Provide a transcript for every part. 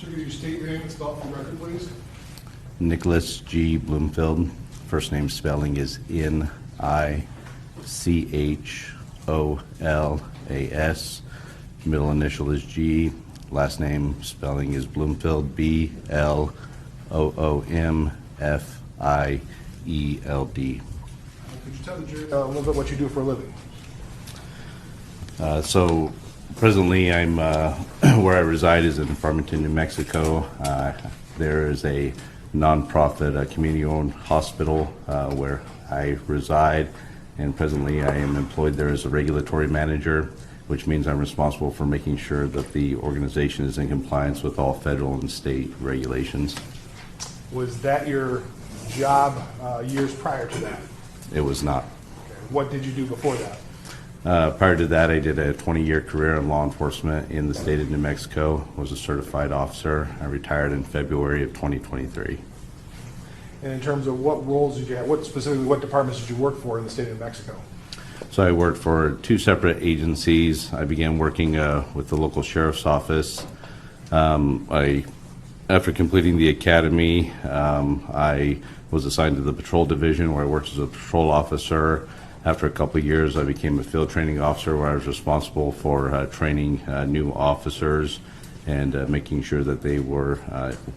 Sir, could you state your name and spell it for the record, please? Nicholas G. Bloomfield. First name spelling is Nicholas. Middle initial is G. Last name spelling is Bloomfield. Bloomfield. Could you tell the jury a little bit what you do for a living? So presently I'm where I reside is in Farmington, New Mexico. There is a nonprofit community-owned hospital where I reside, and presently I am employed there as a regulatory manager, which means I'm responsible for making sure that the organization is in compliance with all federal and state regulations. Was that your job years prior to that? It was not. Okay. What did you do before that? Prior to that, I did a 20-year career in law enforcement in the state of New Mexico, was a certified officer. I retired in February of 2023. And in terms of what roles did you have, what departments did you work for in the state of New Mexico? So I worked for two separate agencies. I began working with the local sheriff's office. After completing the academy, I was assigned to the patrol division where I worked as a patrol officer. After a couple of years, I became a field training officer where I was responsible for training new officers and making sure that they were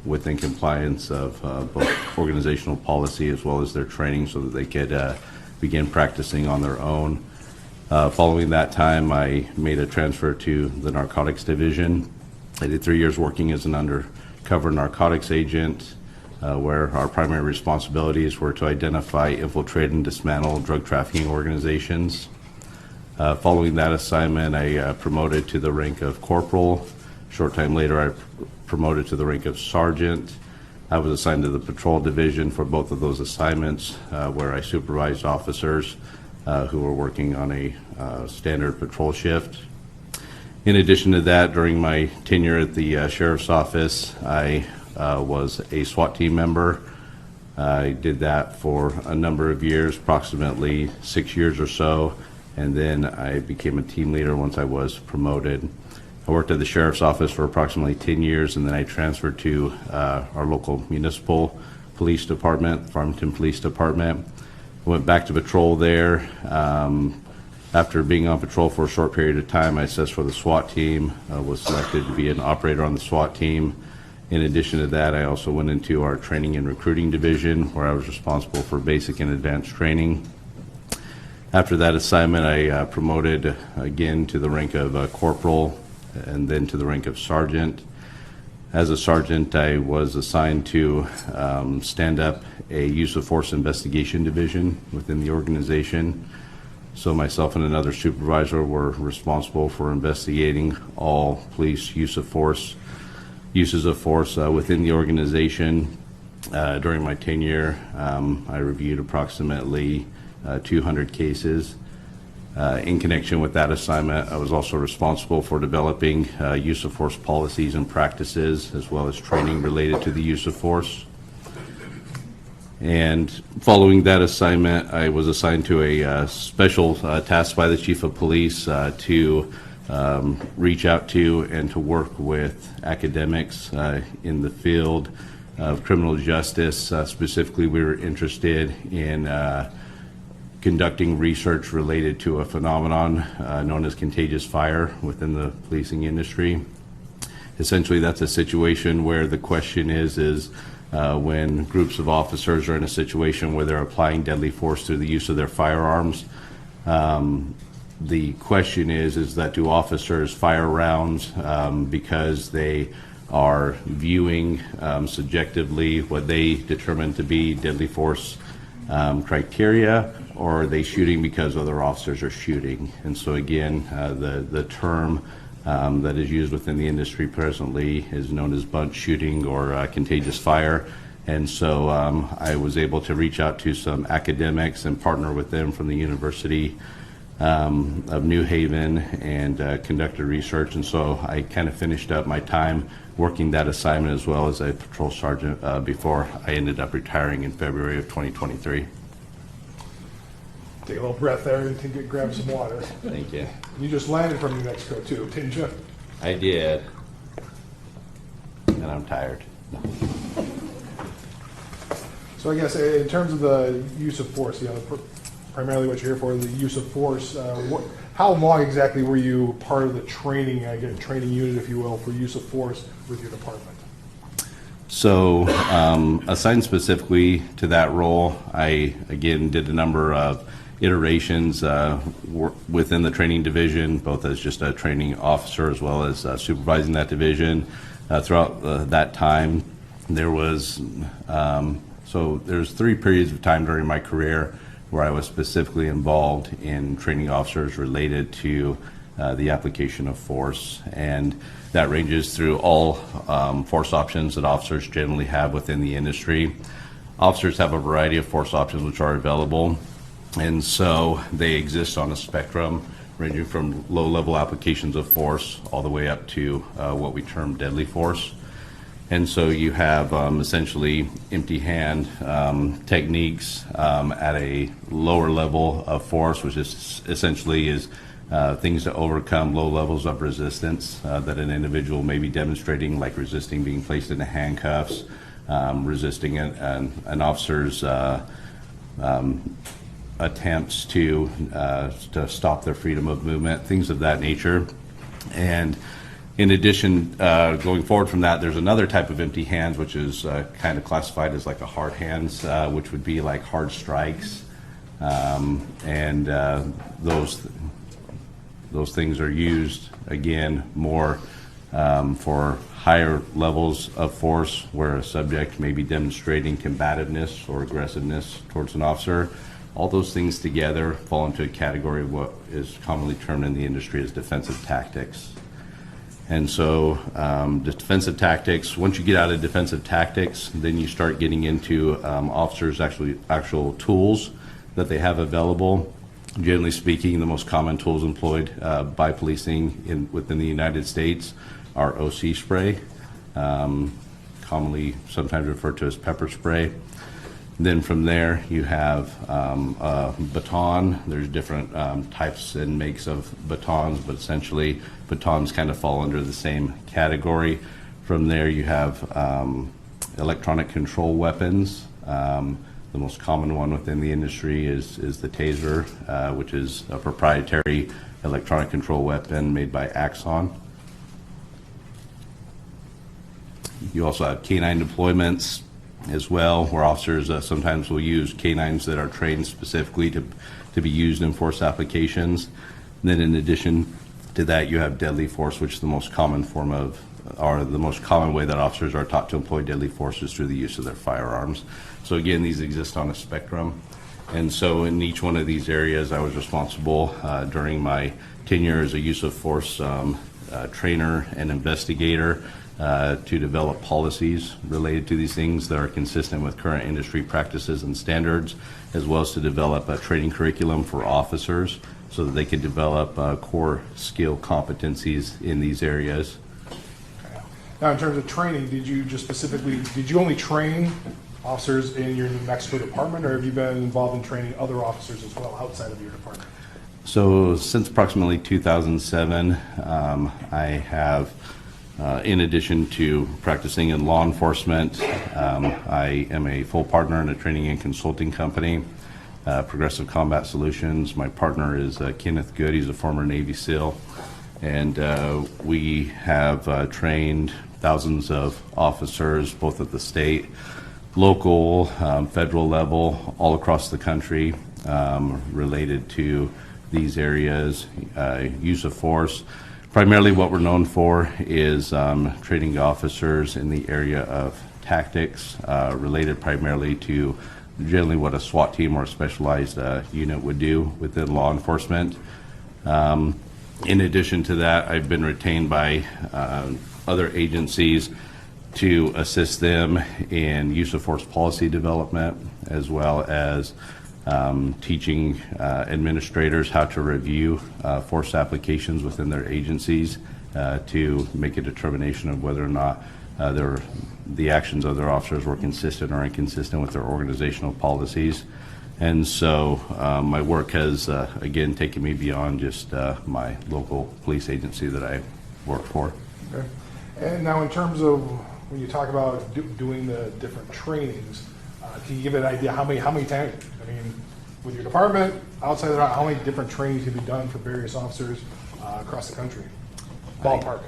within compliance of both organizational policy as well as their training so that they could begin practicing on their own. Following that time, I made a transfer to the narcotics division. I did 3 years working as an undercover narcotics agent, where our primary responsibilities were to identify, infiltrate, and dismantle drug trafficking organizations. Following that assignment, I promoted to the rank of corporal. A short time later, I promoted to the rank of sergeant. I was assigned to the patrol division for both of those assignments, where I supervised officers who were working on a standard patrol shift. In addition to that, during my tenure at the sheriff's office, I was a SWAT team member. I did that for a number of years, approximately 6 years or so, and then I became a team leader once I was promoted. I worked at the sheriff's office for approximately 10 years, and then I transferred to our local municipal police department, Farmington Police Department. I went back to patrol there. After being on patrol for a short period of time, I assessed for the SWAT team, was selected to be an operator on the SWAT team. In addition to that, I also went into our training and recruiting division where I was responsible for basic and advanced training. After that assignment, I promoted again to the rank of corporal and then to the rank of sergeant. As a sergeant, I was assigned to stand up a use of force investigation division within the organization. So myself and another supervisor were responsible for investigating all police uses of force within the organization. During my tenure, I reviewed approximately 200 cases. In connection with that assignment, I was also responsible for developing use of force policies and practices, as well as training related to the use of force. And following that assignment, I was assigned to a special task by the Chief of Police to reach out to and to work with academics in the field of criminal justice. Specifically, we were interested in conducting research related to a phenomenon known as contagious fire within the policing industry. Essentially, that's a situation where the question is when groups of officers are in a situation where they're applying deadly force through the use of their firearms. The question is that do officers fire rounds because they are viewing subjectively what they determine to be deadly force criteria, or are they shooting because other officers are shooting? And so again, the term that is used within the industry presently is known as bunt shooting or contagious fire. And so I was able to reach out to some academics and partner with them from the University of New Haven and conducted research. And so I kind of finished up my time working that assignment as well as a patrol sergeant before I ended up retiring in February of 2023. Take a little breath there and grab some water. Thank you. You just landed from New Mexico too, didn't you? I did. and I'm tired. So I guess in terms of the use of force, primarily what you're here for, the use of force, how long exactly were you part of the training, training unit, if you will, for use of force with your department? So assigned specifically to that role, I, again, did a number of iterations within the training division, both as just a training officer as well as supervising that division. Throughout that time, there was, there's 3 periods of time during my career where I was specifically involved in training officers related to the application of force. And that ranges through all force options that officers generally have within the industry. Officers have a variety of force options which are available, and so they exist on a spectrum ranging from low-level applications of force all the way up to what we term deadly force. And so you have essentially empty hand techniques at a lower level of force, which is essentially things to overcome low levels of resistance that an individual may be demonstrating, like resisting being placed in the handcuffs, resisting an officer's attempts to stop their freedom of movement, things of that nature. And in addition, going forward from that, there's another type of empty hands, which is kind of classified as like a hard hands, which would be like hard strikes. And those things are used, again, more for higher levels of force where a subject may be demonstrating combativeness or aggressiveness towards an officer. All those things together fall into a category of what is commonly termed in the industry as defensive tactics. And so the defensive tactics, once you get out of defensive tactics, then you start getting into officers' actual tools that they have available. Generally speaking, the most common tools employed by policing within the United States are OC spray, commonly sometimes referred to as pepper spray. Then from there, you have a baton. There's different types and makes of batons, but essentially batons kind of fall under the same category. From there, you have electronic control weapons. The most common one within the industry is the Taser, which is a proprietary electronic control weapon made by Axon. You also have canine deployments as well, where officers sometimes will use canines that are trained specifically to be used in force applications. And then in addition to that, you have deadly force, which is the most common the most common way that officers are taught to employ deadly force is through the use of their firearms. So again, these exist on a spectrum. And so in each one of these areas, I was responsible during my tenure as a use of force trainer and investigator to develop policies related to these things that are consistent with current industry practices and standards, as well as to develop a training curriculum for officers so that they could develop core skill competencies in these areas. Now, in terms of training, did you only train officers in your New Mexico department, or have you been involved in training other officers as well outside of your department? So since approximately 2007, I have, in addition to practicing in law enforcement, I am a full partner in a training and consulting company, Progressive Combat Solutions. My partner is Kenneth Good. He's a former Navy SEAL. And we have trained thousands of officers, both at the state, local, federal level, all across the country, related to these areas, use of force. Primarily what we're known for is training officers in the area of tactics, related primarily to generally what a SWAT team or a specialized unit would do within law enforcement. In addition to that, I've been retained by other agencies to assist them in use of force policy development, as well as teaching administrators how to review force applications within their agencies to make a determination of whether or not the actions of their officers were consistent or inconsistent with their organizational policies. And so my work has, again, taken me beyond just my local police agency that I work for. Okay. And now in terms of when you talk about doing the different trainings, can you give an idea how many times? I mean, with your department, outside of that, how many different trainings can be done for various officers across the country? Ballpark.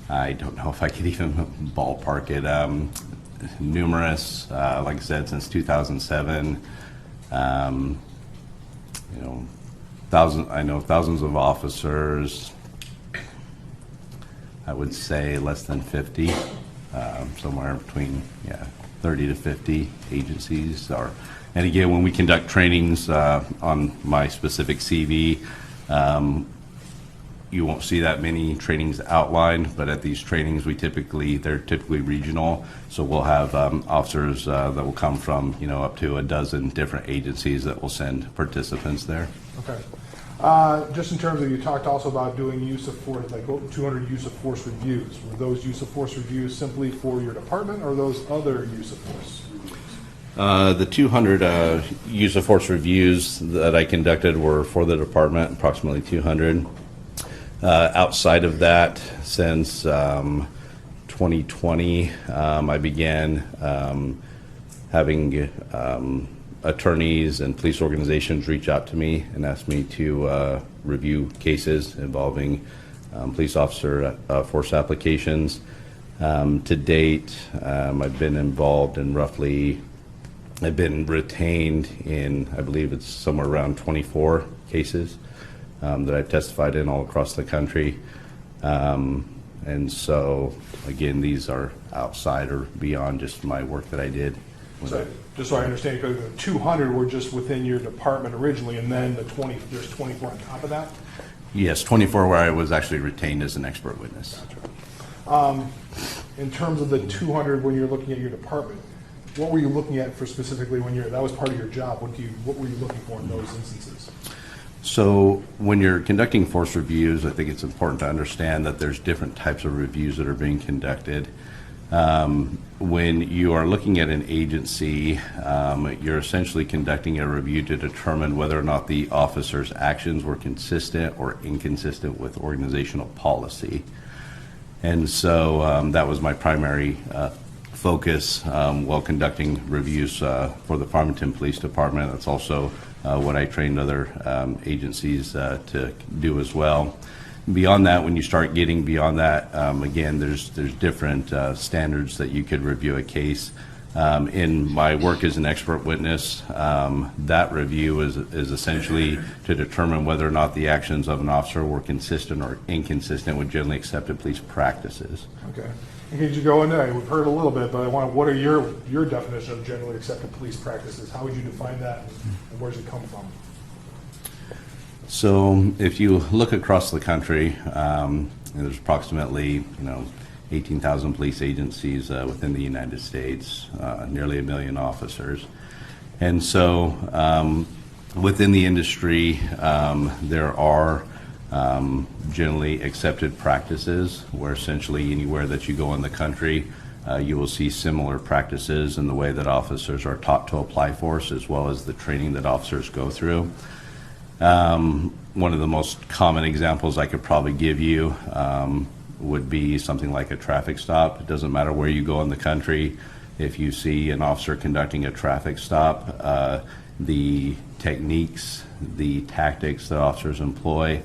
I don't know if I could even ballpark it. Numerous, like I said, since 2007. You know, I know thousands of officers. I would say less than 50, somewhere between 30 to 50 agencies. And again, when we conduct trainings on my specific CV, you won't see that many trainings outlined, but at these trainings, they're typically regional. So we'll have officers that will come from, up to a dozen different agencies that will send participants there. Okay. Just in terms of, you talked also about doing use of force, like 200 use of force reviews. Were those use of force reviews simply for your department, or those other use of force reviews? The 200 use of force reviews that I conducted were for the department, approximately 200. Outside of that, since 2020, I began having attorneys and police organizations reach out to me and ask me to review cases involving police officer force applications. To date, I've been involved in I've been retained in, I believe it's somewhere around 24 cases that I've testified in all across the country. And so, again, these are outside or beyond just my work that I did. So, just so I understand, because the 200 were just within your department originally, and then there's 24 on top of that? Yes, 24 where I was actually retained as an expert witness. Gotcha. In terms of the 200, when you're looking at your department, what were you looking at for specifically that was part of your job? What were you looking for in those instances? So when you're conducting force reviews, I think it's important to understand that there's different types of reviews that are being conducted. When you are looking at an agency, you're essentially conducting a review to determine whether or not the officer's actions were consistent or inconsistent with organizational policy. And so that was my primary focus while conducting reviews for the Farmington Police Department. That's also what I trained other agencies to do as well. Beyond that, when you start getting beyond that, again, there's different standards that you could review a case. In my work as an expert witness, that review is essentially to determine whether or not the actions of an officer were consistent or inconsistent with generally accepted police practices. Okay. And could you go into that? We've heard a little bit, but what are your definition of generally accepted police practices? How would you define that, and where does it come from? So if you look across the country, there's approximately 18,000 police agencies within the United States, nearly 1 million officers. And so within the industry, there are generally accepted practices where essentially anywhere that you go in the country, you will see similar practices in the way that officers are taught to apply force, as well as the training that officers go through. One of the most common examples I could probably give you would be something like a traffic stop. It doesn't matter where you go in the country. If you see an officer conducting a traffic stop, the techniques, the tactics that officers employ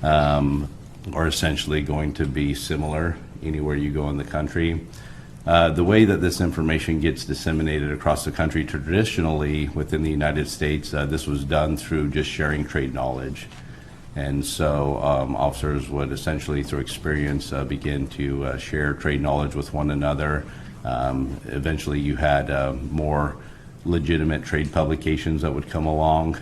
are essentially going to be similar anywhere you go in the country. The way that this information gets disseminated across the country traditionally within the United States, this was done through just sharing trade knowledge. And so officers would essentially, through experience, begin to share trade knowledge with one another. Eventually you had more legitimate trade publications that would come along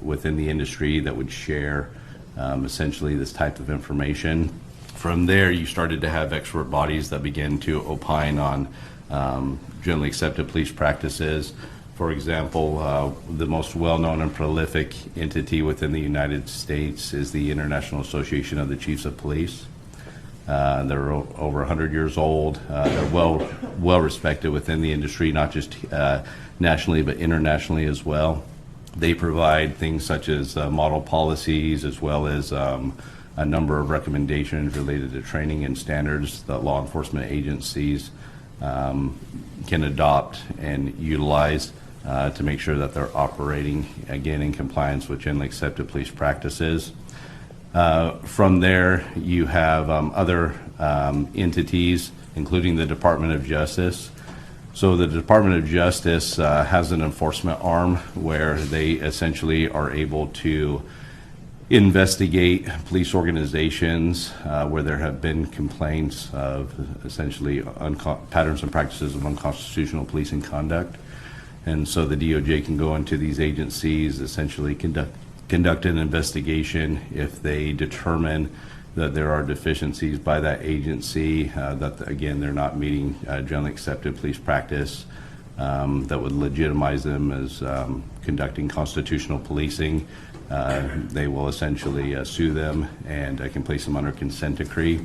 within the industry that would share essentially this type of information. From there, you started to have expert bodies that began to opine on generally accepted police practices. For example, the most well-known and prolific entity within the United States is the International Association of the Chiefs of Police. They're over 100 years old. They're well respected within the industry, not just nationally, but internationally as well. They provide things such as model policies, as well as a number of recommendations related to training and standards that law enforcement agencies can adopt and utilize to make sure that they're operating, again, in compliance with generally accepted police practices. From there, you have other entities, including the Department of Justice. So the Department of Justice has an enforcement arm where they essentially are able to investigate police organizations where there have been complaints of essentially patterns and practices of unconstitutional policing conduct. And so the DOJ can go into these agencies, essentially conduct an investigation. If they determine that there are deficiencies by that agency, that again, they're not meeting generally accepted police practice, that would legitimize them as conducting constitutional policing, they will essentially sue them and can place them under consent decree.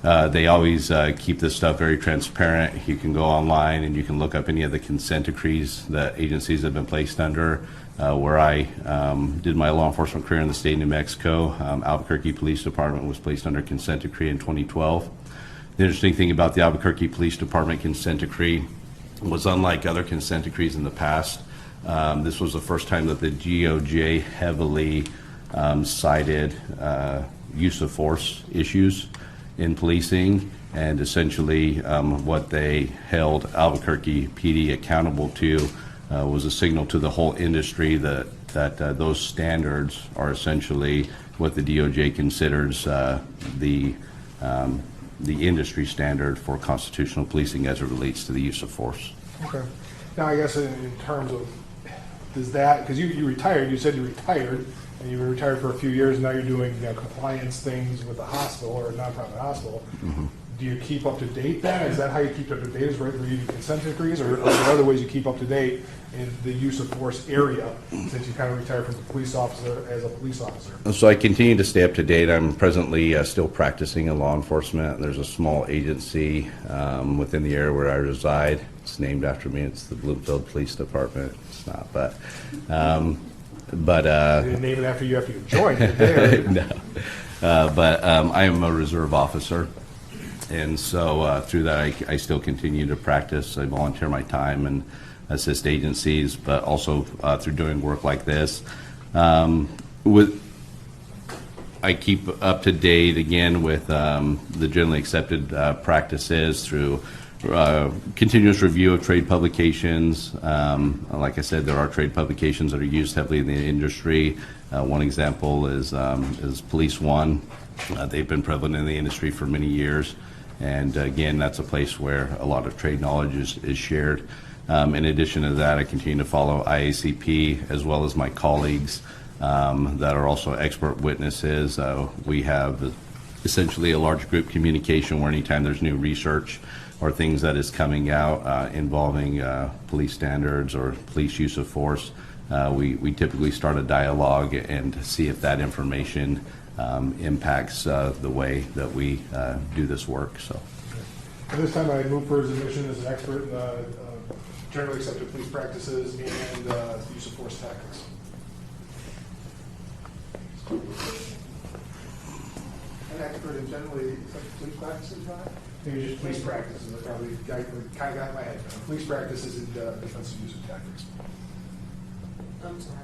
They always keep this stuff very transparent. You can go online and you can look up any of the consent decrees that agencies have been placed under. Where I did my law enforcement career in the state of New Mexico, Albuquerque Police Department was placed under consent decree in 2012. The interesting thing about the Albuquerque Police Department consent decree was, unlike other consent decrees in the past, this was the first time that the DOJ heavily cited use of force issues in policing, and essentially what they held Albuquerque PD accountable to was a signal to the whole industry that those standards are essentially what the DOJ considers the industry standard for constitutional policing as it relates to the use of force. Okay. Now, I guess in terms of, does that, because you retired, you said you retired, and you were retired for a few years, and now you're doing compliance things with a hospital or a nonprofit hospital. Mm-hmm. Do you keep up to date then? Is that how you keep up to date, is right where you do consent decrees, or are there other ways you keep up to date in the use of force area since you kind of retired from the police officer as a police officer? So I continue to stay up to date. I'm presently still practicing in law enforcement. There's a small agency within the area where I reside. It's named after me. It's the Bloomfield Police Department. It's not, but they didn't name it after you joined it there. No. But I am a reserve officer. And so through that, I still continue to practice. I volunteer my time and assist agencies, but also through doing work like this. I keep up to date, again, with the generally accepted practices through continuous review of trade publications. Like I said, there are trade publications that are used heavily in the industry. One example is Police One. They've been prevalent in the industry for many years. And again, that's a place where a lot of trade knowledge is shared. In addition to that, I continue to follow IACP as well as my colleagues that are also expert witnesses. We have essentially a large group communication where anytime there's new research or things that is coming out involving police standards or police use of force, we typically start a dialogue and see if that information impacts the way that we do this work. So, at this time, I move for his admission as an expert in generally accepted police practices and use of force tactics. An expert in generally accepted police practices, right? Maybe just police practices. I probably kind of got in my head. Police practices and defensive use of tactics. I'm sorry.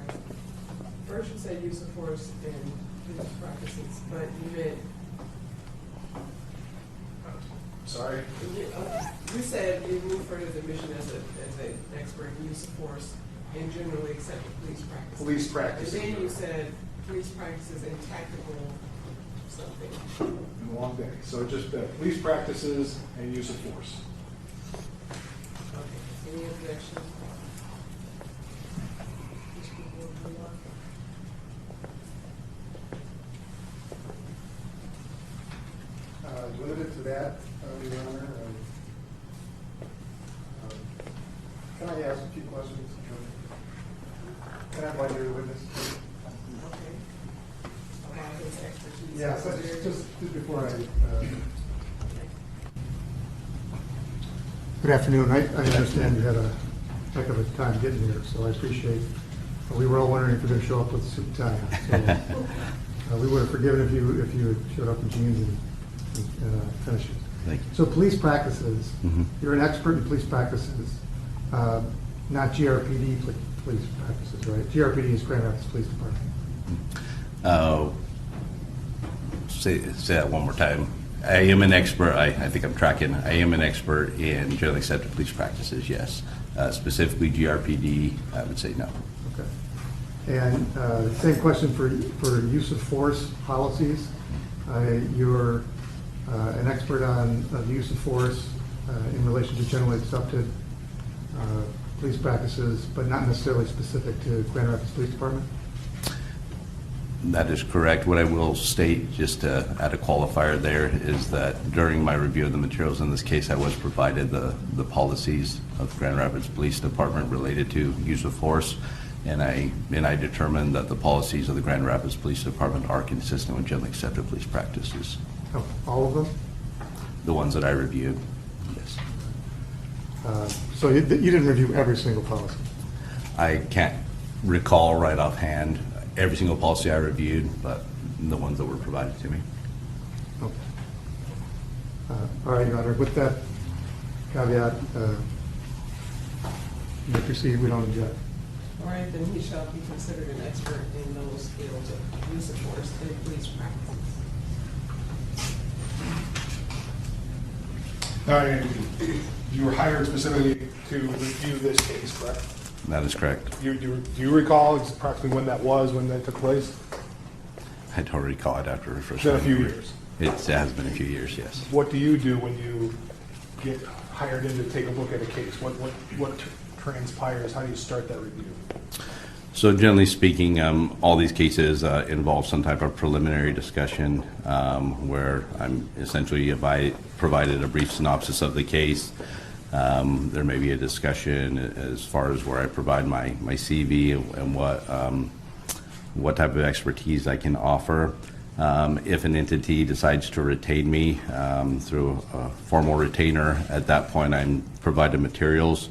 First you said use of force and police practices, but you meant. Sorry? You said you moved for his admission as an expert in use of force and generally accepted police practices. Police practices. And then you said police practices and tactical something. In a long day. So just police practices and use of force. Okay. Any objections? Limited to that, Your Honor. Can I ask a few questions? Can I invite your witness? Okay. About his expertise. Yeah, so just before I. Good afternoon. I understand you had a heck of a time getting here, so I appreciate. We were all wondering if you're going to show up with a suit and tie. So, We would have forgiven if you had showed up in jeans and tennis shoes. Thank you. So police practices, Mhm. you're an expert in police practices, not GRPD police practices, right? GRPD is Grand Rapids Police Department. Say that one more time. I am an expert, I think I'm tracking, I am an expert in generally accepted police practices, yes. Specifically GRPD, I would say no. Okay. And same question for use of force policies. You're an expert on the use of force in relation to generally accepted police practices, but not necessarily specific to Grand Rapids Police Department? That is correct. What I will state, just to add a qualifier there, is that during my review of the materials in this case, I was provided the policies of Grand Rapids Police Department related to use of force, and I determined that the policies of the Grand Rapids Police Department are consistent with generally accepted police practices. Oh, all of them? The ones that I reviewed, yes. So you didn't review every single policy? I can't recall right offhand every single policy I reviewed, but the ones that were provided to me. Okay. All right, Your Honor, with that caveat, you may proceed, we don't object. All right, then he shall be considered an expert in those fields of use of force in police practices. All right, you were hired specifically to review this case, correct? That is correct. Do you recall approximately when that was, when that took place? I don't recall it after refreshing. It's been a few years. It has been a few years, yes. What do you do when you get hired in to take a look at a case? What transpires? How do you start that review? So generally speaking, all these cases involve some type of preliminary discussion where I'm essentially provided a brief synopsis of the case. There may be a discussion as far as where I provide my CV and what type of expertise I can offer. If an entity decides to retain me through a formal retainer, at that point I'm provided materials.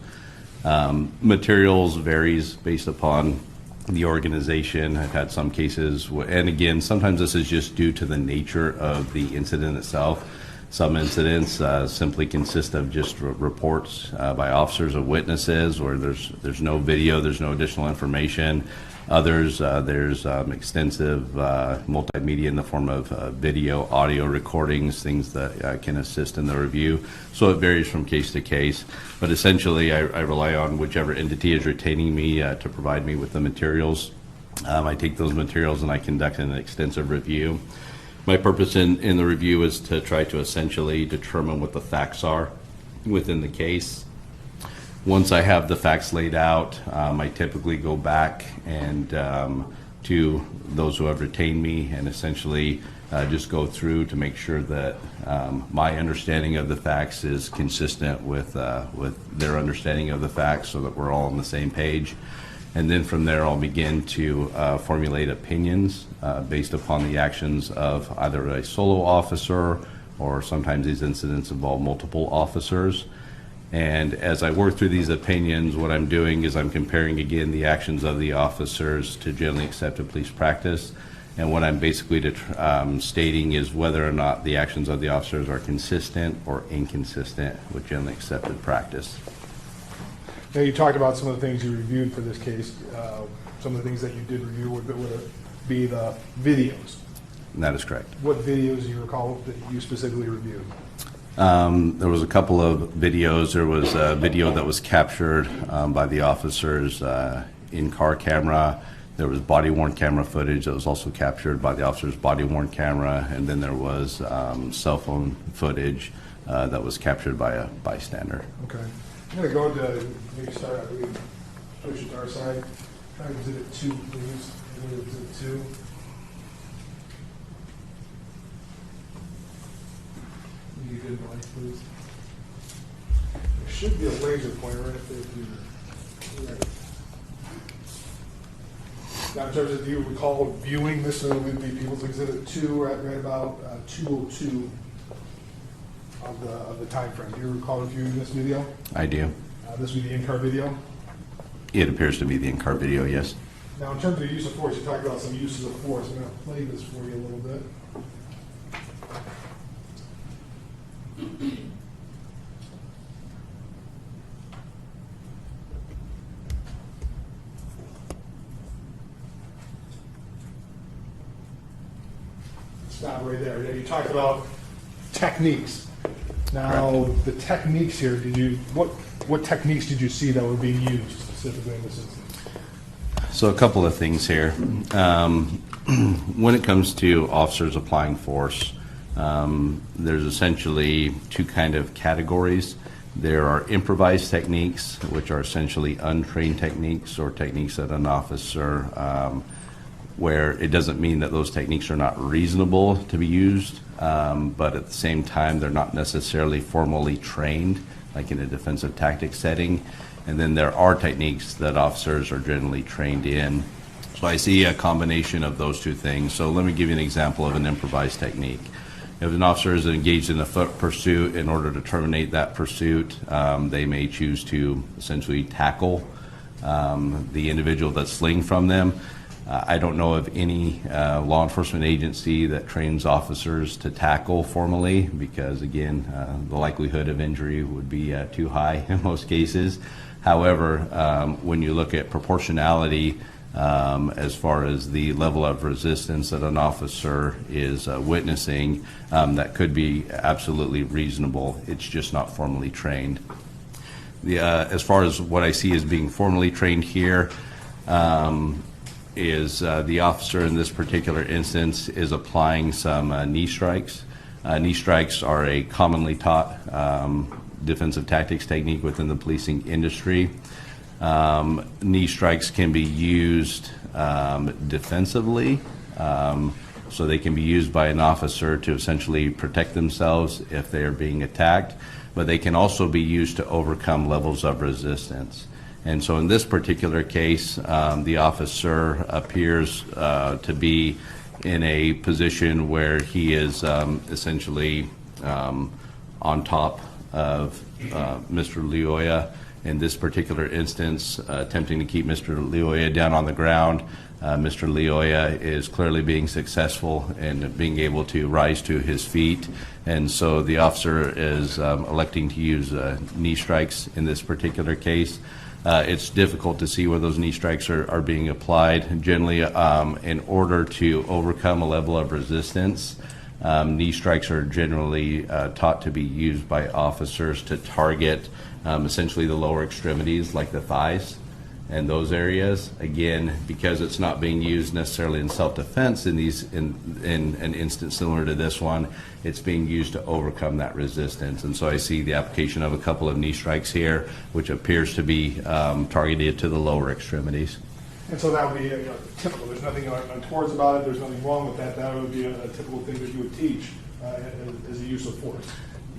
Materials varies based upon the organization. I've had some cases, and again, sometimes this is just due to the nature of the incident itself. Some incidents simply consist of just reports by officers of witnesses, or there's no video, there's no additional information. Others, there's extensive multimedia in the form of video, audio recordings, things that can assist in the review. So it varies from case to case. But essentially, I rely on whichever entity is retaining me to provide me with the materials. I take those materials and I conduct an extensive review. My purpose in the review is to try to essentially determine what the facts are within the case. Once I have the facts laid out, I typically go back and to those who have retained me and essentially just go through to make sure that my understanding of the facts is consistent with their understanding of the facts, so that we're all on the same page. And then from there, I'll begin to formulate opinions based upon the actions of either a solo officer, or sometimes these incidents involve multiple officers. And as I work through these opinions, what I'm doing is I'm comparing again the actions of the officers to generally accepted police practice. And what I'm basically stating is whether or not the actions of the officers are consistent or inconsistent with generally accepted practice. Now, you talked about some of the things you reviewed for this case. Some of the things that you did review would be the videos. And that is correct. What videos do you recall that you specifically reviewed? There was a couple of videos. There was a video that was captured by the officers in-car camera. There was body-worn camera footage that was also captured by the officer's body-worn camera. And then there was cell phone footage that was captured by a bystander. Okay. I'm going to go to maybe start out. We switch to our side. Try exhibit 2, please. Exhibit 2. You get good light, please. There should be a laser pointer right there. Now, in terms of, do you recall viewing this? So it would be People's Exhibit 2 right about 2:02 of the time frame. Do you recall viewing this video? I do. This would be the in-car video. It appears to be the in-car video, yes. Now, in terms of the use of force, you talked about some uses of force. I'm going to play this for you a little bit. Stop right there. Yeah, you talked about techniques. Now, the techniques here, what techniques did you see that were being used specifically in this instance? So a couple of things here. When it comes to officers applying force, there's essentially two kind of categories. There are improvised techniques, which are essentially untrained techniques or techniques that an officer, where it doesn't mean that those techniques are not reasonable to be used, but at the same time, they're not necessarily formally trained, like in a defensive tactics setting. And then there are techniques that officers are generally trained in. So I see a combination of those two things. So let me give you an example of an improvised technique. If an officer is engaged in a foot pursuit, in order to terminate that pursuit, they may choose to essentially tackle the individual that's fleeing from them. I don't know of any law enforcement agency that trains officers to tackle formally because, again, the likelihood of injury would be too high in most cases. However, when you look at proportionality as far as the level of resistance that an officer is witnessing, that could be absolutely reasonable. It's just not formally trained. As far as what I see as being formally trained here, is the officer in this particular instance is applying some knee strikes. Knee strikes are a commonly taught defensive tactics technique within the policing industry. Knee strikes can be used defensively, so they can be used by an officer to essentially protect themselves if they are being attacked, but they can also be used to overcome levels of resistance. And so in this particular case, the officer appears to be in a position where he is essentially on top of Mr. Lioya. In this particular instance, attempting to keep Mr. Lioya down on the ground. Mr. Lioya is clearly being successful in being able to rise to his feet. And so the officer is electing to use knee strikes in this particular case. It's difficult to see where those knee strikes are being applied. Generally, in order to overcome a level of resistance, knee strikes are generally taught to be used by officers to target essentially the lower extremities, like the thighs and those areas. Again, because it's not being used necessarily in self-defense in an instance similar to this one, it's being used to overcome that resistance. And so I see the application of a couple of knee strikes here, which appears to be targeted to the lower extremities. And so that would be typical. There's nothing untoward about it. There's nothing wrong with that. That would be a typical thing that you would teach as a use of force.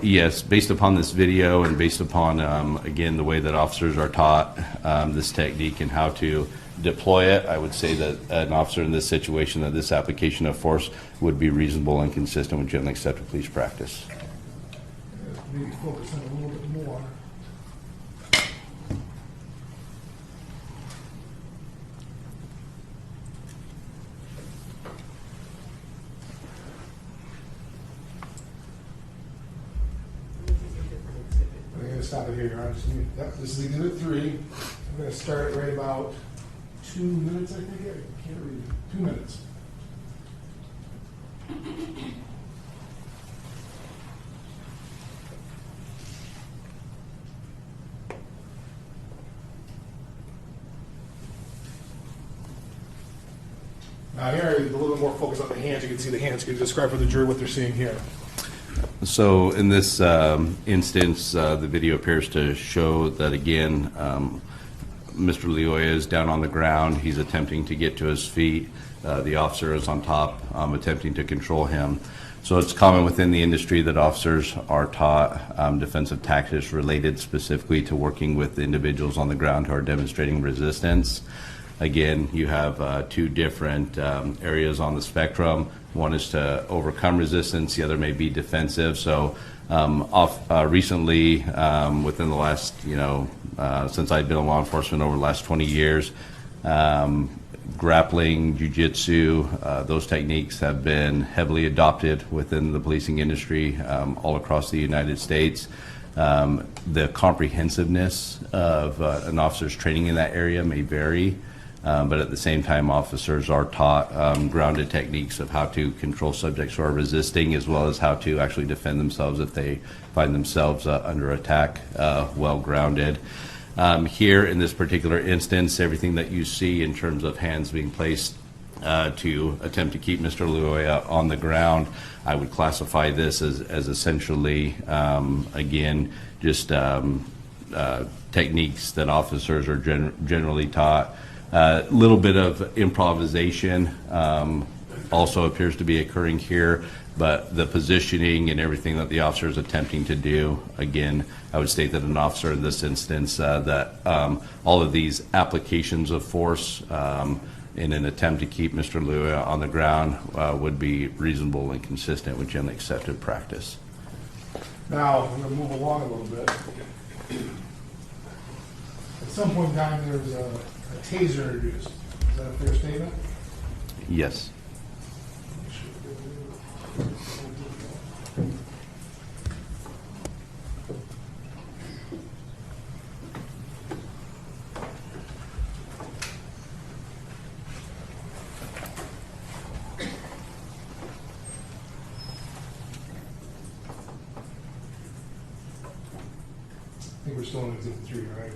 Yes, based upon this video and based upon, again, the way that officers are taught this technique and how to deploy it, I would say that an officer in this situation, that this application of force would be reasonable and consistent with generally accepted police practice. Maybe focus on a little bit more. I'm going to stop it here, Your Honor. Yep, this is Exhibit 3. I'm going to start at right about 2 minutes, I think. I can't read. 2 minutes. Now here, a little bit more focus on the hands. You can see the hands. Can you describe for the jury what they're seeing here? So in this instance, the video appears to show that, again, Mr. Lioya is down on the ground. He's attempting to get to his feet. The officer is on top, attempting to control him. So it's common within the industry that officers are taught defensive tactics related specifically to working with individuals on the ground who are demonstrating resistance. Again, you have two different areas on the spectrum. One is to overcome resistance. The other may be defensive. So recently, within the last, since I've been in law enforcement over the last 20 years, grappling, jiu-jitsu, those techniques have been heavily adopted within the policing industry all across the United States. The comprehensiveness of an officer's training in that area may vary, but at the same time, officers are taught grounded techniques of how to control subjects who are resisting, as well as how to actually defend themselves if they find themselves under attack, well grounded. Here in this particular instance, everything that you see in terms of hands being placed to attempt to keep Mr. Luoya on the ground, I would classify this as essentially, again, just techniques that officers are generally taught. A little bit of improvisation also appears to be occurring here, but the positioning and everything that the officer is attempting to do, again, I would state that an officer in this instance, that all of these applications of force in an attempt to keep Mr. Luoya on the ground would be reasonable and consistent with generally accepted practice. Now, I'm going to move along a little bit. At some point in time, there was a taser introduced. Is that a fair statement? Yes. I think we're still in Exhibit 3, right?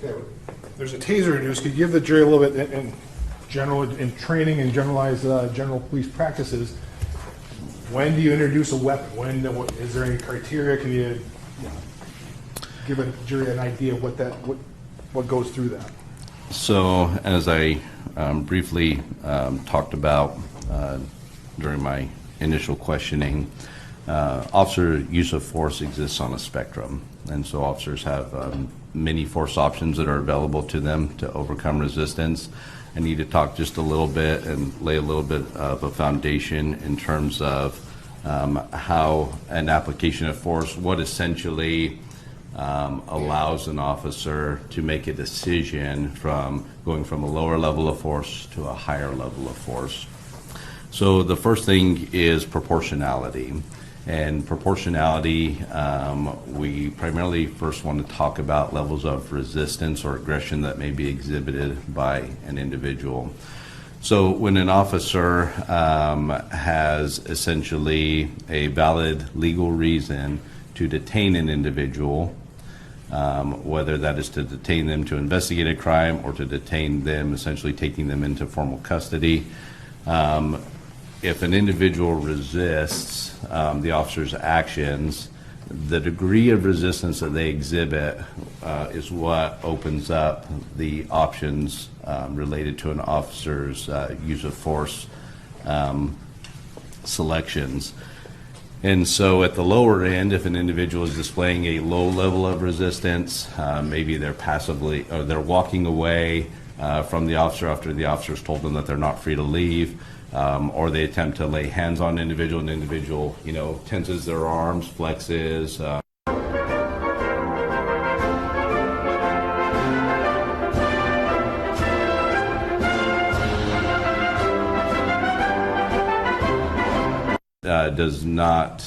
Okay, there's a taser introduced. Could you give the jury a little bit in general, in training and generalized general police practices? When do you introduce a weapon? When is there any criteria? Can you give a jury an idea of what goes through that? So, as I briefly talked about during my initial questioning, officer use of force exists on a spectrum, and so officers have many force options that are available to them to overcome resistance. I need to talk just a little bit and lay a little bit of a foundation in terms of how an application of force, what essentially allows an officer to make a decision from going from a lower level of force to a higher level of force. So the first thing is proportionality. And proportionality, we primarily first want to talk about levels of resistance or aggression that may be exhibited by an individual. So when an officer has essentially a valid legal reason to detain an individual, whether that is to detain them to investigate a crime or to detain them, essentially taking them into formal custody, if an individual resists the officer's actions, the degree of resistance that they exhibit is what opens up the options related to an officer's use of force selections. And so at the lower end, if an individual is displaying a low level of resistance, maybe they're passively, or they're walking away from the officer after the officer's told them that they're not free to leave, or they attempt to lay hands on an individual, tenses their arms, flexes. Does not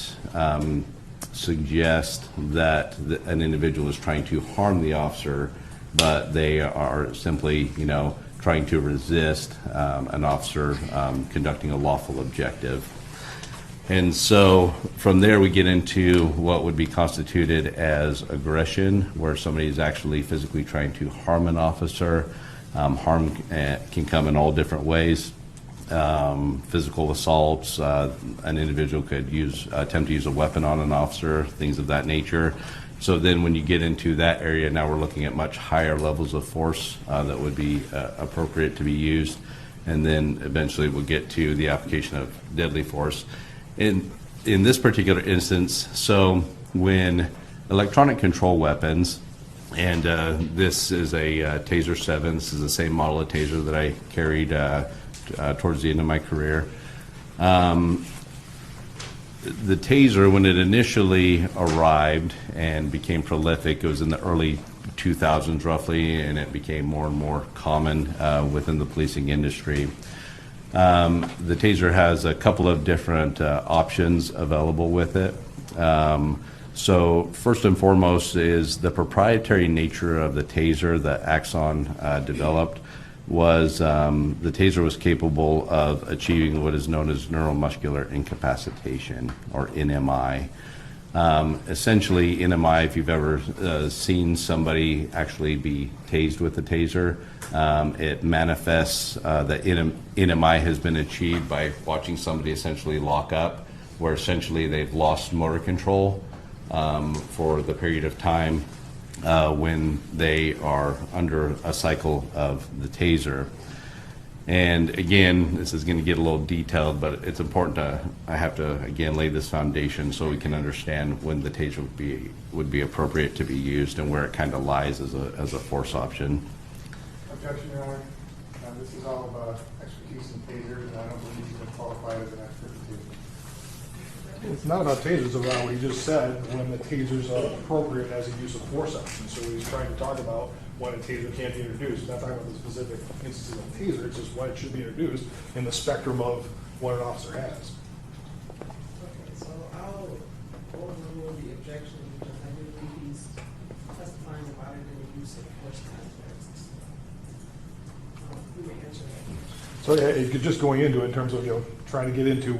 suggest that an individual is trying to harm the officer, but they are simply, trying to resist an officer conducting a lawful objective. And so from there we get into what would be constituted as aggression, where somebody is actually physically trying to harm an officer. Harm can come in all different ways. Physical assaults, an individual could attempt to use a weapon on an officer, things of that nature. So then when you get into that area, now we're looking at much higher levels of force that would be appropriate to be used. And then eventually we'll get to the application of deadly force. In this particular instance, so when electronic control weapons, and this is a Taser 7, this is the same model of Taser that I carried towards the end of my career. The Taser, when it initially arrived and became prolific, it was in the early 2000s roughly, and it became more and more common within the policing industry. The Taser has a couple of different options available with it. So first and foremost is the proprietary nature of the Taser that Axon developed was the Taser was capable of achieving what is known as neuromuscular incapacitation, or NMI. Essentially, NMI, if you've ever seen somebody actually be tased with a Taser, it manifests that NMI has been achieved by watching somebody essentially lock up, where essentially they've lost motor control for the period of time when they are under a cycle of the Taser. And again, this is going to get a little detailed, but it's important I have to again lay this foundation so we can understand when the Taser would be appropriate to be used and where it kind of lies as a force option. Objection, Your Honor. This is all about expertise in tasers, and I don't believe you've been qualified as an expert in tasers. It's not about tasers, it's about what he just said, when the tasers are appropriate as a use of force option. So he's trying to talk about when a taser can't be introduced. He's not talking about the specific instances of a taser, it's just when it should be introduced in the spectrum of what an officer has. Okay, so I'll overrule the objection because I do believe he's testifying about it in the use of force context. You may answer that question. So yeah, it could just going into it in terms of, trying to get into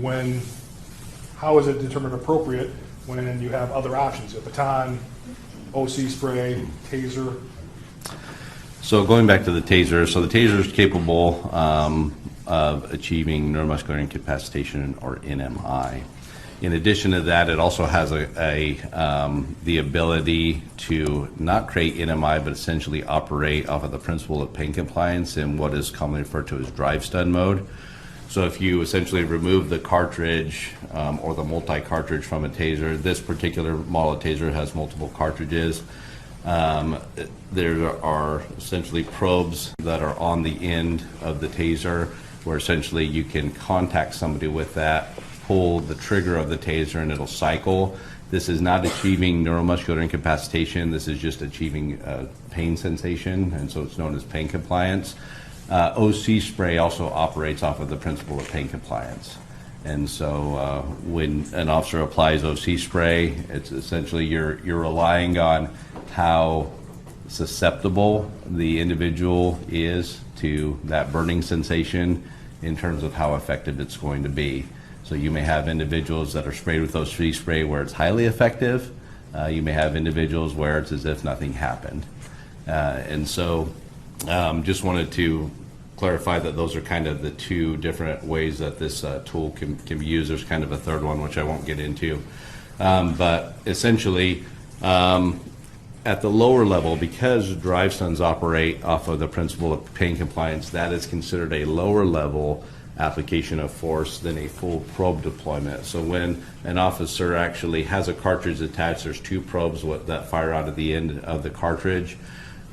how is it determined appropriate when you have other options, a baton, OC spray, taser. So going back to the Taser, so the Taser is capable of achieving neuromuscular incapacitation, or NMI. In addition to that, it also has the ability to not create NMI, but essentially operate off of the principle of pain compliance in what is commonly referred to as drive stun mode. So if you essentially remove the cartridge or the multi-cartridge from a Taser, this particular model of Taser has multiple cartridges. There are essentially probes that are on the end of the Taser where essentially you can contact somebody with that, pull the trigger of the Taser, and it'll cycle. This is not achieving neuromuscular incapacitation. This is just achieving pain sensation, and so it's known as pain compliance. OC spray also operates off of the principle of pain compliance. And so when an officer applies OC spray, it's essentially you're relying on how susceptible the individual is to that burning sensation in terms of how effective it's going to be. So you may have individuals that are sprayed with OC spray where it's highly effective. You may have individuals where it's as if nothing happened. And so just wanted to clarify that those are kind of the two different ways that this tool can be used. There's kind of a third one, which I won't get into. But essentially, at the lower level, because drive stuns operate off of the principle of pain compliance, that is considered a lower level application of force than a full probe deployment. So when an officer actually has a cartridge attached, there's two probes that fire out of the end of the cartridge.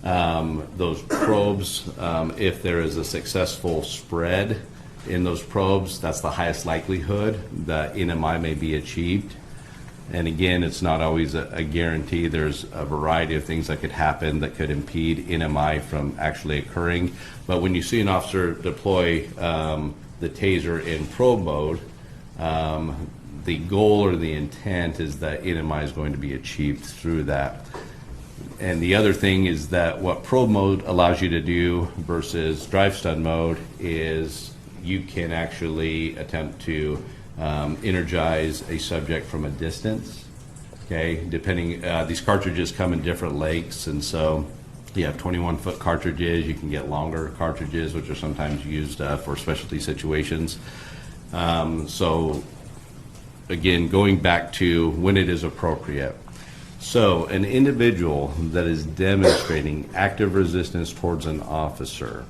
Those probes, if there is a successful spread in those probes, that's the highest likelihood that NMI may be achieved. And again, it's not always a guarantee. There's a variety of things that could happen that could impede NMI from actually occurring. But when you see an officer deploy the Taser in probe mode, the goal or the intent is that NMI is going to be achieved through that. And the other thing is that what probe mode allows you to do versus drive stun mode is you can actually attempt to energize a subject from a distance. Okay, depending, these cartridges come in different lengths, and so you have 21-foot cartridges. You can get longer cartridges, which are sometimes used for specialty situations. So again, going back to when it is appropriate. So an individual that is demonstrating active resistance towards an officer.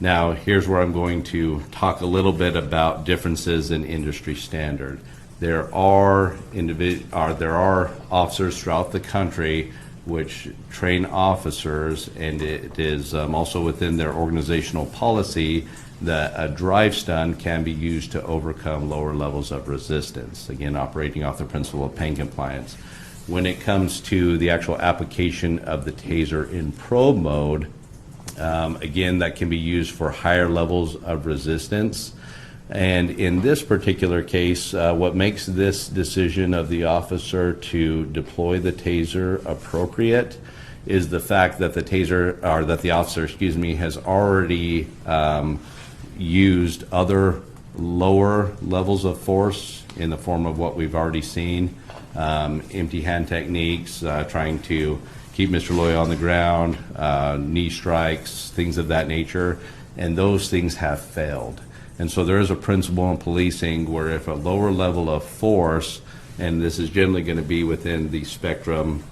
Now, here's where I'm going to talk a little bit about differences in industry standard. There are officers throughout the country which train officers, and it is also within their organizational policy that a drive stun can be used to overcome lower levels of resistance, again, operating off the principle of pain compliance. When it comes to the actual application of the Taser in probe mode, again, that can be used for higher levels of resistance. And in this particular case, what makes this decision of the officer to deploy the Taser appropriate is the fact that the officer, has already used other lower levels of force in the form of what we've already seen, empty hand techniques, trying to keep Mr. Loy on the ground, knee strikes, things of that nature, and those things have failed. And so there is a principle in policing where if a lower level of force, and this is generally going to be within the spectrum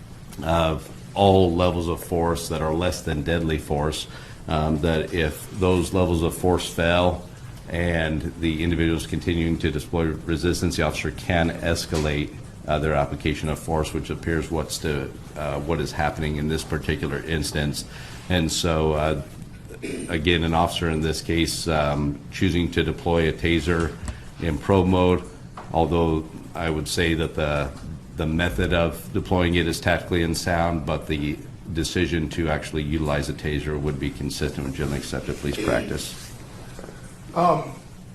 of all levels of force that are less than deadly force, that if those levels of force fail and the individual is continuing to display resistance, the officer can escalate their application of force, which appears what is happening in this particular instance. And so again, an officer in this case choosing to deploy a Taser in probe mode, although I would say that the method of deploying it is tactically unsound, but the decision to actually utilize a Taser would be consistent with generally accepted police practice.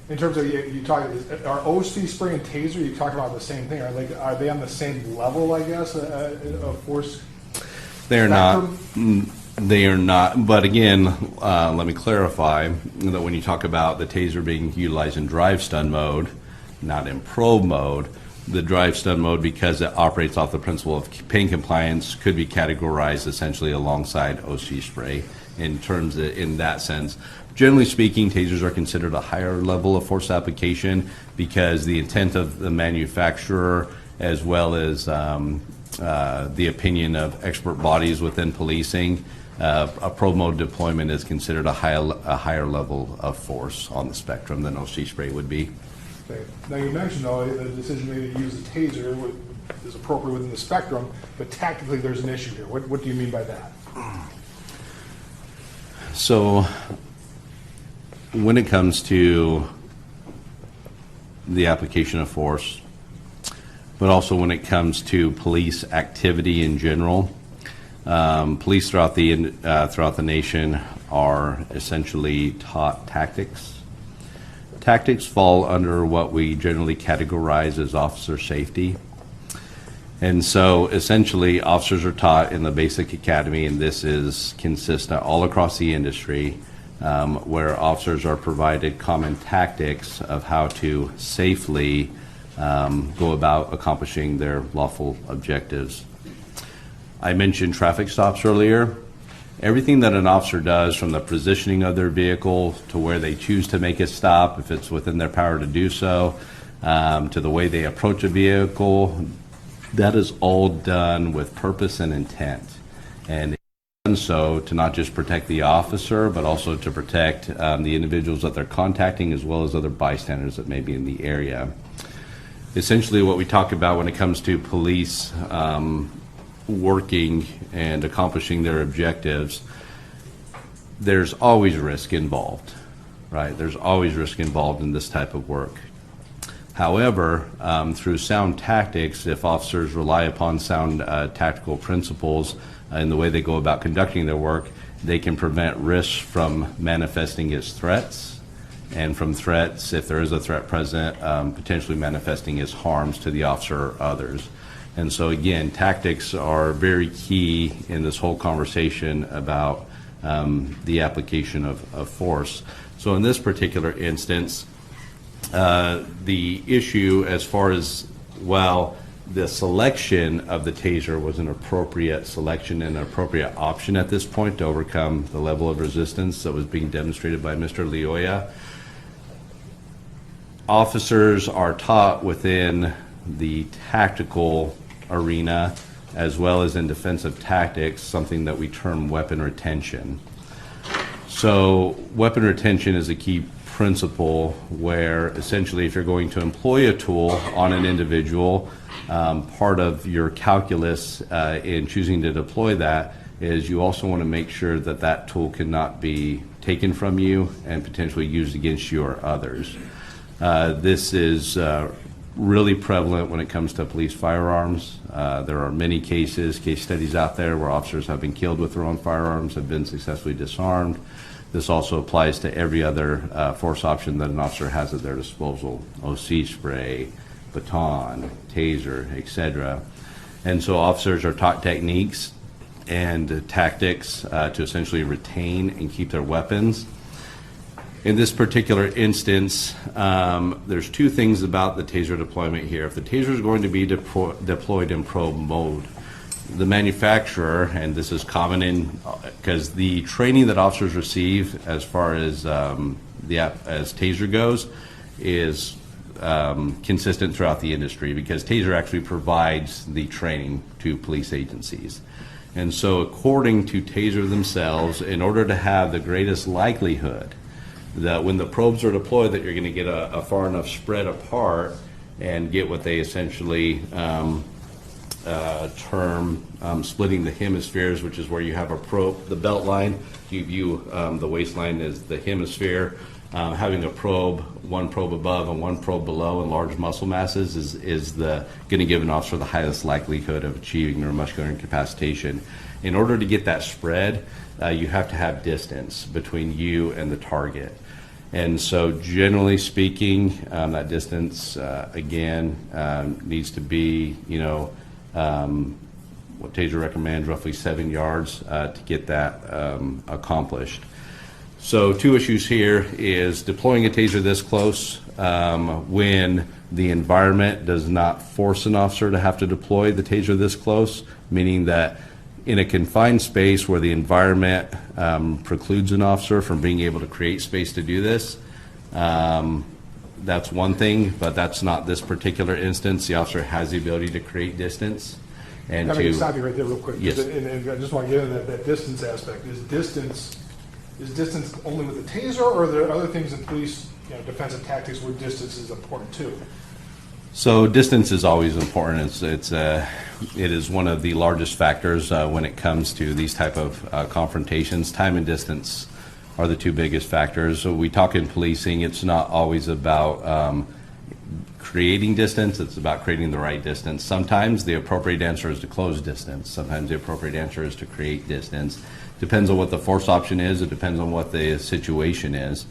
In terms of, you talk, are OC spray and Taser, you talked about the same thing. Are they on the same level, I guess, of force? They're not. They are not. But again, let me clarify that when you talk about the Taser being utilized in drive stun mode, not in probe mode, the drive stun mode, because it operates off the principle of pain compliance, could be categorized essentially alongside OC spray in that sense. Generally speaking, Tasers are considered a higher level of force application because the intent of the manufacturer, as well as the opinion of expert bodies within policing, a probe mode deployment is considered a higher level of force on the spectrum than OC spray would be. Okay. Now you mentioned, though, the decision maybe to use a Taser is appropriate within the spectrum, but tactically there's an issue here. What do you mean by that? So when it comes to the application of force, but also when it comes to police activity in general, police throughout the nation are essentially taught tactics. Tactics fall under what we generally categorize as officer safety. And so essentially officers are taught in the basic academy, and this is consistent all across the industry, where officers are provided common tactics of how to safely go about accomplishing their lawful objectives. I mentioned traffic stops earlier. Everything that an officer does, from the positioning of their vehicle to where they choose to make a stop, if it's within their power to do so, to the way they approach a vehicle, that is all done with purpose and intent. And it's done so to not just protect the officer, but also to protect the individuals that they're contacting, as well as other bystanders that may be in the area. Essentially what we talk about when it comes to police working and accomplishing their objectives, there's always risk involved, right? There's always risk involved in this type of work. However, through sound tactics, if officers rely upon sound tactical principles in the way they go about conducting their work, they can prevent risks from manifesting as threats, and from threats, if there is a threat present, potentially manifesting as harms to the officer or others. And so again, tactics are very key in this whole conversation about the application of force. So in this particular instance, the issue as far as, well, the selection of the Taser was an appropriate selection and an appropriate option at this point to overcome the level of resistance that was being demonstrated by Mr. Leoya. Officers are taught within the tactical arena as well as in defensive tactics, something that we term weapon retention. So weapon retention is a key principle where essentially if you're going to employ a tool on an individual, part of your calculus in choosing to deploy that is you also want to make sure that that tool cannot be taken from you and potentially used against you or others. This is really prevalent when it comes to police firearms. There are many case studies out there where officers have been killed with their own firearms, have been successfully disarmed. This also applies to every other force option that an officer has at their disposal: OC spray, baton, taser, etc. And so officers are taught techniques and tactics to essentially retain and keep their weapons. In this particular instance, there's two things about the taser deployment here. If the taser is going to be deployed in probe mode, the manufacturer, and this is common because the training that officers receive as far as as taser goes is consistent throughout the industry, because taser actually provides the training to police agencies. And so according to taser themselves, in order to have the greatest likelihood that when the probes are deployed that you're going to get a far enough spread apart and get what they essentially term splitting the hemispheres, which is where you have a probe, the belt line, you view the waistline as the hemisphere. Having a probe, one probe above and one probe below in large muscle masses is going to give an officer the highest likelihood of achieving neuromuscular incapacitation. In order to get that spread, you have to have distance between you and the target. And so generally speaking, that distance, again, needs to be, what Taser recommends, roughly 7 yards to get that accomplished. So two issues here is deploying a taser this close when the environment does not force an officer to have to deploy the taser this close, meaning that in a confined space where the environment precludes an officer from being able to create space to do this, that's one thing, but that's not this particular instance. The officer has the ability to create distance. And Let me stop you right there real quick. Yes. And I just want to get into that distance aspect. Is distance only with the taser, or are there other things in police, defensive tactics where distance is important too? So distance is always important. It is one of the largest factors when it comes to these type of confrontations. Time and distance are the two biggest factors. So we talk in policing, it's not always about creating distance, it's about creating the right distance. Sometimes the appropriate answer is to close distance. Sometimes the appropriate answer is to create distance. Depends on what the force option is. It depends on what the situation is.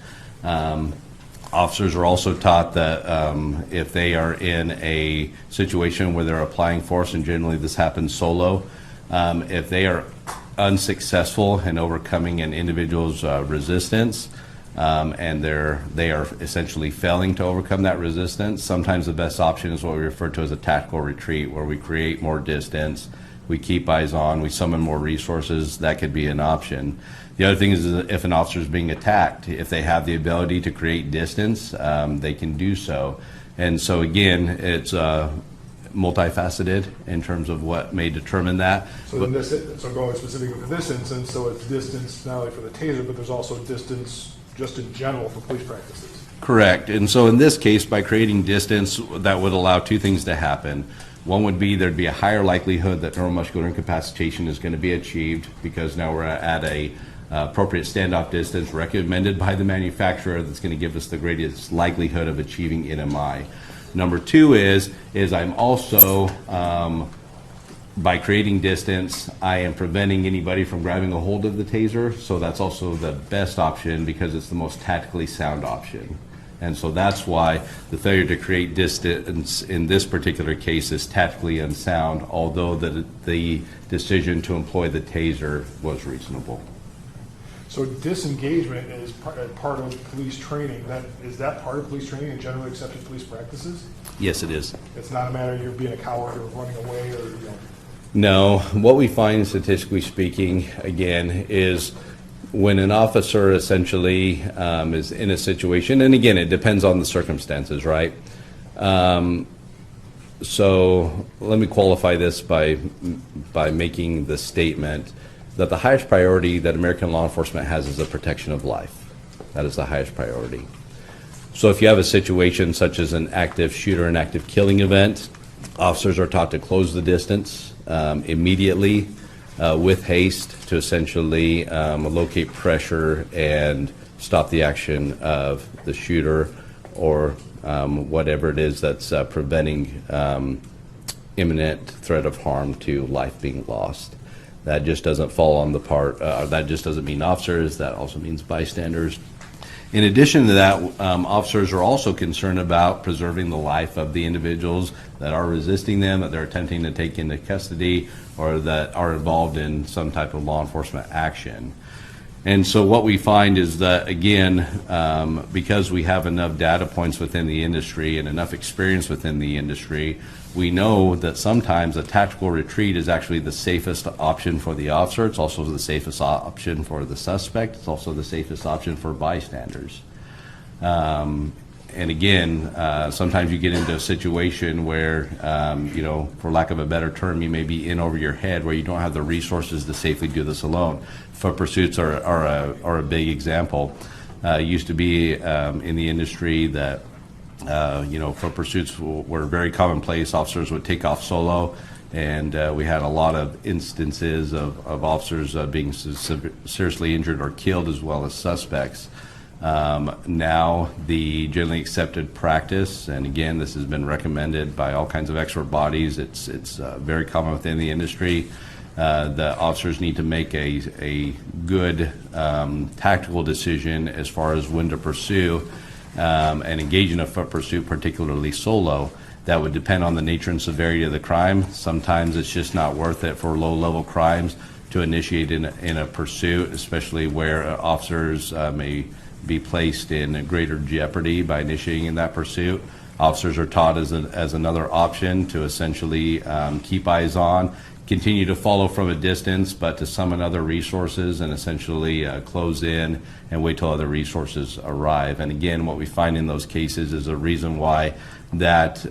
Officers are also taught that if they are in a situation where they're applying force, and generally this happens solo, if they are unsuccessful in overcoming an individual's resistance, and they are essentially failing to overcome that resistance, sometimes the best option is what we refer to as a tactical retreat, where we create more distance, we keep eyes on, we summon more resources. That could be an option. The other thing is if an officer is being attacked, if they have the ability to create distance, they can do so. And so again, it's multifaceted in terms of what may determine that. So going specifically for this instance, so it's distance not only for the taser, but there's also distance just in general for police practices. Correct. And so in this case, by creating distance, that would allow two things to happen. One would be there'd be a higher likelihood that neuromuscular incapacitation is going to be achieved, because now we're at a appropriate standoff distance recommended by the manufacturer that's going to give us the greatest likelihood of achieving NMI. Number two is I'm also, by creating distance, I am preventing anybody from grabbing a hold of the taser, so that's also the best option because it's the most tactically sound option. And so that's why the failure to create distance in this particular case is tactically unsound, although the decision to employ the taser was reasonable. So disengagement is part of police training. Is that part of police training in generally accepted police practices? Yes, it is. It's not a matter of you being a coward or running away or No. What we find, statistically speaking, again, is when an officer essentially is in a situation, and again, it depends on the circumstances, right? So let me qualify this by making the statement that the highest priority that American law enforcement has is the protection of life. That is the highest priority. So if you have a situation such as an active shooter, an active killing event, officers are taught to close the distance immediately with haste to essentially locate pressure and stop the action of the shooter or whatever it is that's preventing imminent threat of harm to life being lost. That just doesn't fall on the part, that just doesn't mean officers, that also means bystanders. In addition to that, officers are also concerned about preserving the life of the individuals that are resisting them, that they're attempting to take into custody, or that are involved in some type of law enforcement action. And so what we find is that, again, because we have enough data points within the industry and enough experience within the industry, we know that sometimes a tactical retreat is actually the safest option for the officer. It's also the safest option for the suspect. It's also the safest option for bystanders. And again, sometimes you get into a situation where, you know, for lack of a better term, you may be in over your head where you don't have the resources to safely do this alone. Foot pursuits are a big example. Used to be in the industry that, you know, foot pursuits were very commonplace. Officers would take off solo, and we had a lot of instances of officers being seriously injured or killed, as well as suspects. Now, the generally accepted practice, and again, this has been recommended by all kinds of expert bodies, it's very common within the industry, that officers need to make a good tactical decision as far as when to pursue and engage in a foot pursuit, particularly solo. That would depend on the nature and severity of the crime. Sometimes it's just not worth it for low-level crimes to initiate in a pursuit, especially where officers may be placed in greater jeopardy by initiating in that pursuit. Officers are taught as another option to essentially keep eyes on, continue to follow from a distance, but to summon other resources and essentially close in and wait till other resources arrive. And again, what we find in those cases is a reason why that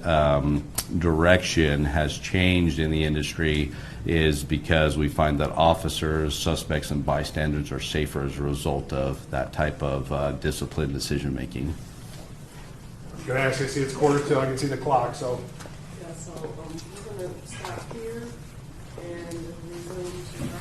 direction has changed in the industry is because we find that officers, suspects, and bystanders are safer as a result of that type of disciplined decision-making. I was going to ask, I see it's 1:45, I can see the clock, so. Yeah, so we're going to stop here, and we're going to